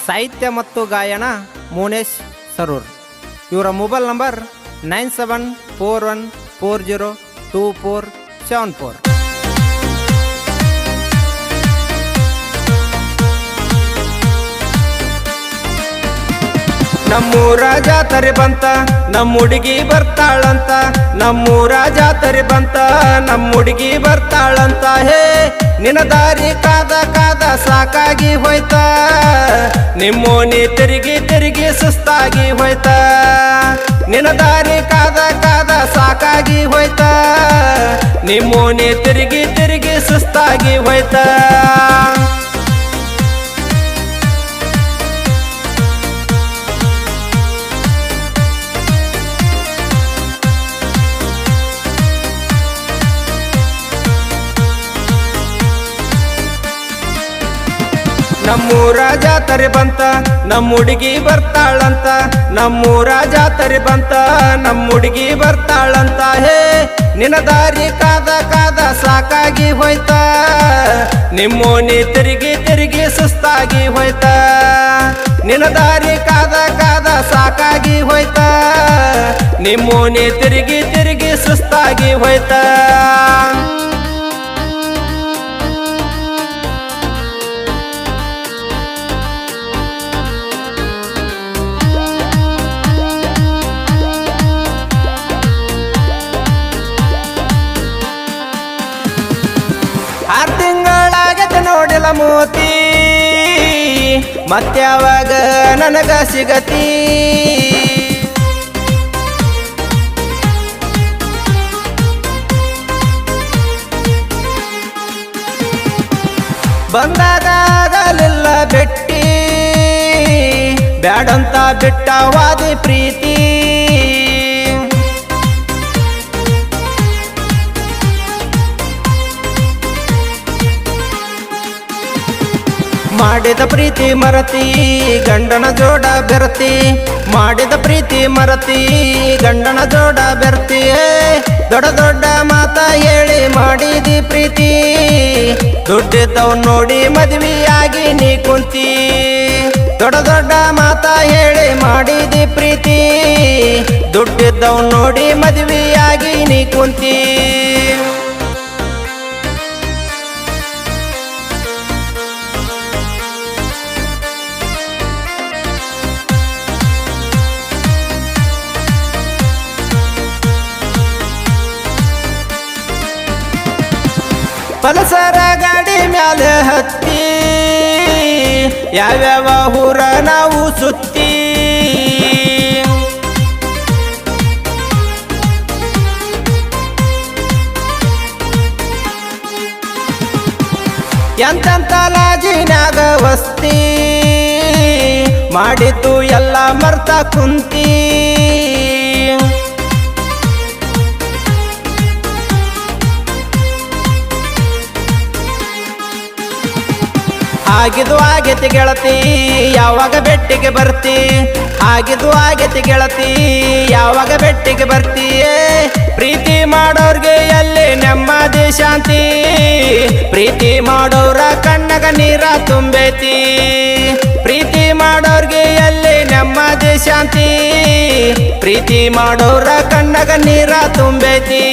ಸಾಹಿತ್ಯ ಮತ್ತು ಗಾಯನ ಮೋನೇಶ್ ಸರೂರ್. ಇವರ ಮೊಬೈಲ್ ನಂಬರ್ 9741402474. ನಮ್ಮೂರ ಜಾತ್ರೆ ಬಂತ ನಮ್ಮ ಹುಡುಗಿ ಬರ್ತಾಳಂತ, ನಮ್ಮೂರ ಜಾತ್ರೆ ಬಂತ ನಮ್ಮ ಹುಡುಗಿ ಬರ್ತಾಳಂತ. ಹೇ ನಿನ್ನ ದಾರಿ ಕಾದ ಕಾದ ಸಾಕಾಗಿ ಹೋಯ್ತ, ನಿಮ್ಮೋನಿ ತಿರುಗಿ ತಿರುಗಿ ಸುಸ್ತಾಗಿ ಹೋಯ್ತ. ನಿನ್ನ ದಾರಿ ಕಾದ ಕಾದ ಸಾಕಾಗಿ ಹೋಯ್ತ, ನಿಮ್ಮೋನಿ ತಿರುಗಿ ತಿರುಗಿ ಸುಸ್ತಾಗಿ ಹೋಯ್ತ. ನಮ್ಮೂರ ಜಾತ್ರೆ ಬಂತ ನಮ್ಮ ಹುಡುಗಿ ಬರ್ತಾಳಂತ, ನಮ್ಮೂರ ಜಾತ್ರೆ ಬಂತ ನಮ್ಮ ಹುಡುಗಿ ಬರ್ತಾಳಂತ. ಹೇ ನಿನ್ನ ದಾರಿ ಕಾದ ಕಾದ ಸಾಕಾಗಿ ಹೋಯ್ತ, ನಿಮ್ಮೋನಿ ತಿರುಗಿ ತಿರುಗಿ ಸುಸ್ತಾಗಿ ಹೋಯ್ತ. ನಿನ್ನ ದಾರಿ ಕಾದ ಕಾದ ಸಾಕಾಗಿ ಹೋಯ್ತ, ನಿಮ್ಮೋನಿ ತಿರುಗಿ ತಿರುಗಿ ಸುಸ್ತಾಗಿ ಹೋಯ್ತ. ನೋಡಿಲ್ಲ ಮೋತಿ ಮತ್ಯಾವಾಗ ನನಗ ಸಿಗತಿ. ಬಂದಾಗಲಿಲ್ಲ ಬೆಟ್ಟಿ, ಬ್ಯಾಡಂತ ಬಿಟ್ಟವಾದಿ ಪ್ರೀತಿ. ಮಾಡಿದ ಪ್ರೀತಿ ಮರತಿ ಗಂಡನ ಜೋಡ ಬೆರತಿ, ಮಾಡಿದ ಪ್ರೀತಿ ಮರತಿ ಗಂಡನ ಜೋಡ ಬೆರತಿ. ದೊಡ್ಡ ದೊಡ್ಡ ಮಾತ ಹೇಳಿ ಮಾಡಿದಿ ಪ್ರೀತಿ, ದುಡ್ಡಿದ್ದವ್ ನೋಡಿ ಮದುವೆಯಾಗಿ ನೀ ಕುಂತಿ. ದೊಡ್ಡ ದೊಡ್ಡ ಮಾತ ಹೇಳಿ ಮಾಡಿದಿ ಪ್ರೀತಿ, ದುಡ್ಡಿದ್ದವ್ ನೋಡಿ ಮದುವೆಯಾಗಿ ನೀ ಕುಂತಿ. ಪಲ್ಸರ ಗಾಡಿ ಮ್ಯಾಲೆ ಹತ್ತಿ ಯಾವ್ಯಾವ ಊರ ನಾವು ಸುತ್ತಿ. ಎಂತೆಂತ ಲಾಜಿನ್ಯಾಗ ವಸ್ತಿ, ಮಾಡಿದ್ದು ಎಲ್ಲ ಮರ್ತ ಕುಂತಿ. ಆಗಿದು ಆಗೈತಿ ಗೆಳತಿ ಯಾವಾಗ ಬೆಟ್ಟಿಗೆ ಬರ್ತಿ, ಆಗಿದು ಆಗೈತಿ ಗೆಳತಿ ಯಾವಾಗ ಬೆಟ್ಟಿಗೆ ಬರ್ತಿ. ಪ್ರೀತಿ ಮಾಡೋರ್ಗೆ ಎಲ್ಲಿ ನೆಮ್ಮದಿ ಶಾಂತಿ, ಪ್ರೀತಿ ಮಾಡೋರ ಕಣ್ಣಗ ನೀರ ತುಂಬೈತಿ. ಪ್ರೀತಿ ಮಾಡೋರ್ಗೆ ಎಲ್ಲಿ ನೆಮ್ಮದಿ ಶಾಂತಿ, ಪ್ರೀತಿ ಮಾಡೋರ ಕಣ್ಣಗ ನೀರ ತುಂಬೈತಿ.